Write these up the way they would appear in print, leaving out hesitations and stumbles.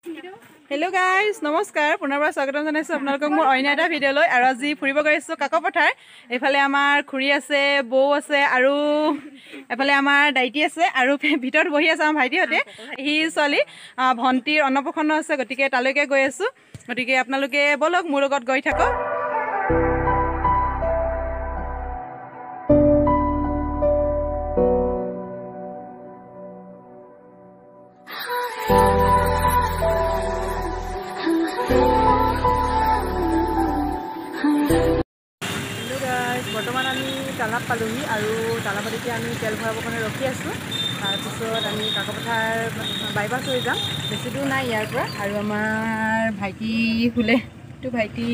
Hello guys, নমস্কাৰ পুনৰবাৰ স্বাগতম জনাইছো আপোনালোকক মোৰ অন্য এটা ভিডিঅ'লৈ আৰু আজি ফুৰিব গৈছো কাকপথাৰ এফালে আমাৰ খুৰী আছে বৌ আছে আৰু এফালে আমাৰ দাইটি আছে আৰু ভিতৰত বহি আছে আমাৰ ভাইটিহঁতে হি ছোৱালী ভণ্টিৰ অন্নপ্ৰসন্ন আছে গতিকে তালৈকে গৈ আছো গতিকে আপোনালোকে বলক মোৰ লগত গৈ থাকক বৰ্তমান আমি তালাপ পালোহি আৰু তালাপাতিতে আমি তেল ভৰাবৰ কাৰণে ৰখি আছোঁ তাৰপিছত আমি কাকপথাৰ বাইপাছ হৈ যাম বেছি দূৰ নাই ইয়াৰ পৰা আৰু আমাৰ ভাইটি শুলে এইটো ভাইটি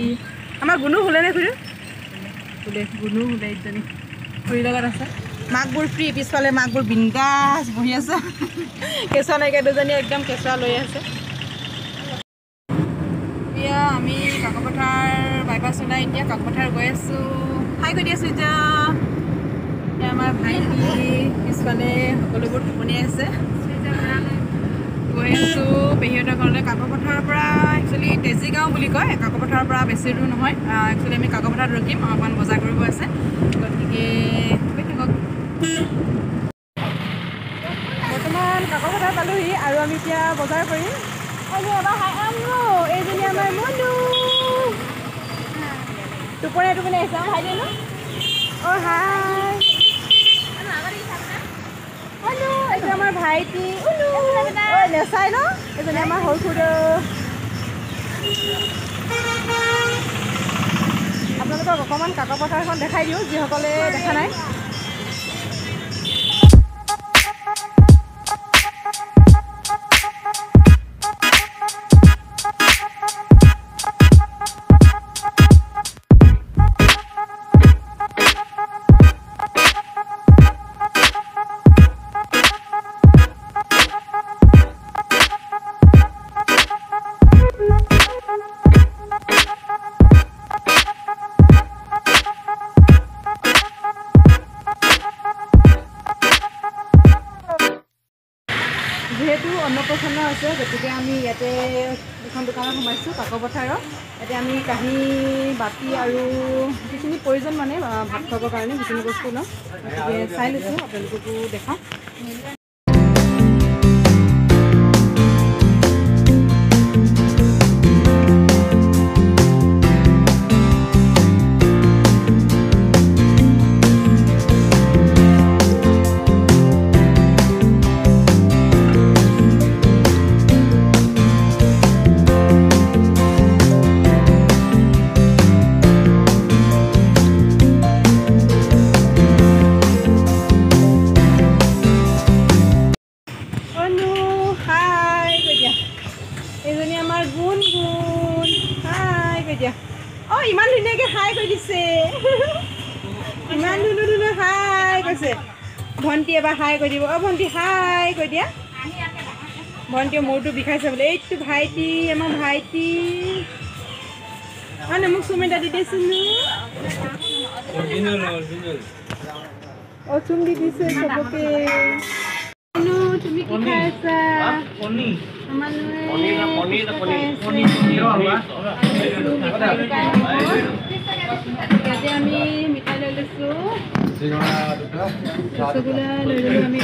আমাৰ গুণু শুলেনে খুৰী শুলে গুণু শুলে ইজনী খুৰীৰ লগত আছে মাকবোৰ ফ্ৰী পিছফালে মাকবোৰ বিন্দাছ বহি আছে কেঁচুৱা নাইকিয়া দুজনী একদম কেঁচুৱা লৈ আছে এতিয়া আমি কাকপথাৰ বাইপাছ ওলাই এতিয়া কাকপথাৰ গৈ আছোঁ হাই কৰি আছোঁ এতিয়া আমাৰ ভাইটি পিছফালে সকলোবোৰ টোপনি আছে গৈ আছোঁ পেহীহঁতৰ ঘৰলৈ কাকপথাৰৰ পৰা একচুৱেলি তেজীগাঁও বুলি কয় কাকপথাৰৰ পৰা বেছি দূৰ নহয় একচুৱেলি আমি কাকপথাৰত ৰখিম অকণমান বজাৰ কৰিব আছে গতিকে গৈ থাকক বৰ্তমান কাকপথাৰ পালোহি আৰু আমি এতিয়া বজাৰ কৰিম এইজনী আমাৰ মনু টোপনি টোপনি আহিছে আমাৰ ভাইটি নো অ' হাই এইটো আমাৰ ভাইটি নেচাই ন এজনী আমাৰ সৰু খুড়ো আপোনালোকক অকণমান কাকপথাৰখন দেখাই দিওঁ যিসকলে দেখা নাই যেহেতু অন্নপ্ৰসন্ন আছে গতিকে আমি ইয়াতে এখন দোকানত সোমাইছোঁ কাকপথাৰত ইয়াতে আমি কাঁহী বাতি আৰু যিখিনি প্ৰয়োজন মানে ভাত খাবৰ কাৰণে যিখিনি বস্তু লওঁ গতিকে চাই লৈছোঁ আপোনালোককো দেখাওঁ এইজনী আমাৰ গুণ গুণ হাই কৈ দিয়া অ' ইমান ধুনীয়াকৈ হাই কৈ দিছে ইমান ধুনীয়া ধুনীয়া হাই কৈছে ভণ্টি এবাৰ হাই কৈ দিব অ' ভণ্টি হাই কৈ দিয়া ভণ্টিয়ে মূৰটো বিষাইছে বোলে এইটো ভাইটি আমাৰ ভাইটি হয় নে মোক চুম এটা দি দিছোন অ' চুম দি দিছে চবকে তুমি কি খাই আছা ইয়াতে আমি মিঠাই লৈ লৈছোঁ ৰসগোল্লা লৈ ল'লোঁ আমি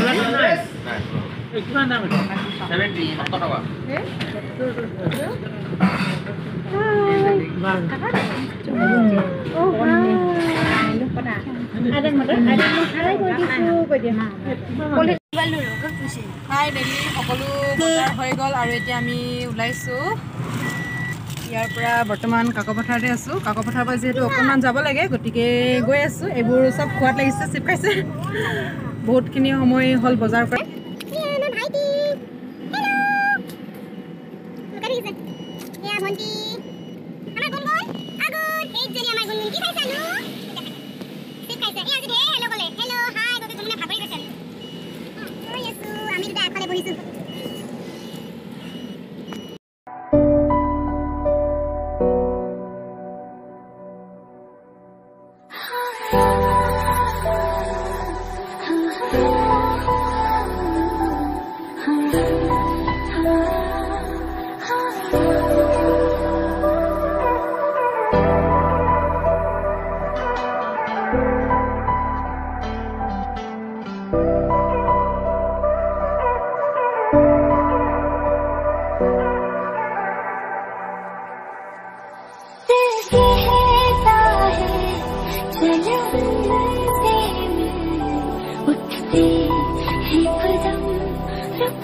হাই ডেলি সকলো বজাৰ হৈ গ'ল আৰু এতিয়া আমি ওলাইছোঁ ইয়াৰ পৰা বৰ্তমান কাকপথাৰতে আছোঁ কাকপথাৰৰ পৰা যিহেতু অকণমান যাব লাগে গতিকে গৈ আছোঁ এইবোৰ চব খোৱাত লাগিছে চিপ খাইছে বহুতখিনি সময় হ'ল বজাৰ কৰা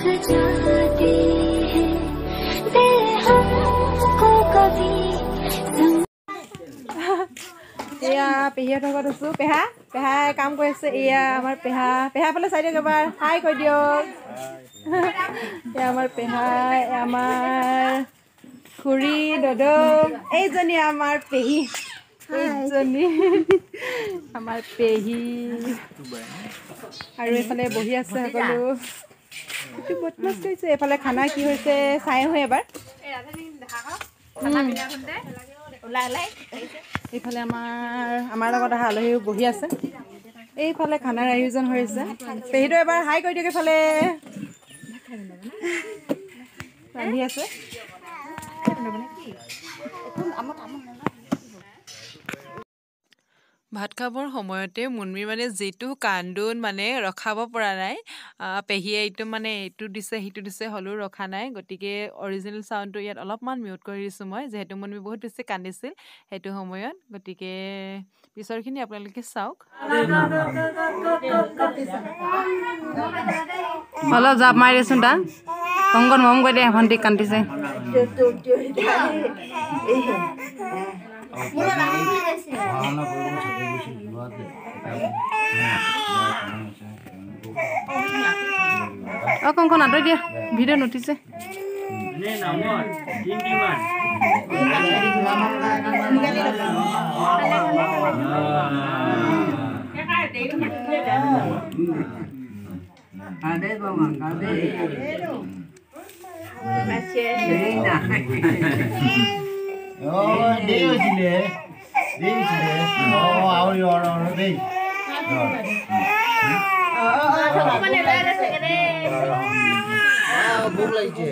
सजाते हैं दिल हमको कभी এয়া পেহীহঁতৰ ঘৰত আছোঁ পেহাই কাম কৰি আছে এয়া আমাৰ পেহা ফালে চাই দিয়ক এবাৰ হাই কৈ দিয়ক এয়া আমাৰ পেহাই আমাৰ খুৰী দদৌ এইজনী আমাৰ পেহী এইজনী আমাৰ পেহী আৰু এইফালে বহি আছে সকলো এইটো বদমাছ কৰিছে এইফালে খানা কি হৈছে চাই আহোঁ এবাৰ এইফালে আমাৰ লগত অহা আলহীও বহি আছে এইফালে খানাৰ আয়োজন হৈছে পেহীটো এবাৰ হাই কৰি দিয়ক এইফালে ৰান্ধি আছে ভাত খাবৰ সময়তে মুনমিৰ মানে যিটো কান্দোন মানে ৰখাব পৰা নাই পেহীয়ে এইটো দিছে সিটো দিছে হ'লেও ৰখা নাই গতিকে অৰিজিনেল চাউণ্ডটো ইয়াত অলপমান মিউট কৰি দিছোঁ মই যিহেতু মুনমি বহুত বেছি কান্দিছিল সেইটো সময়ত গতিকে পিছৰখিনি আপোনালোকে চাওক অলপ জাপ মাৰি দেচোন তাক কংকন মৰম কৰি দে ভণ্টিক কান্দিছে অ কংকন আঁতৰি দিয়া ভিডিঅ' নুঠিছে ভোক লাগিছে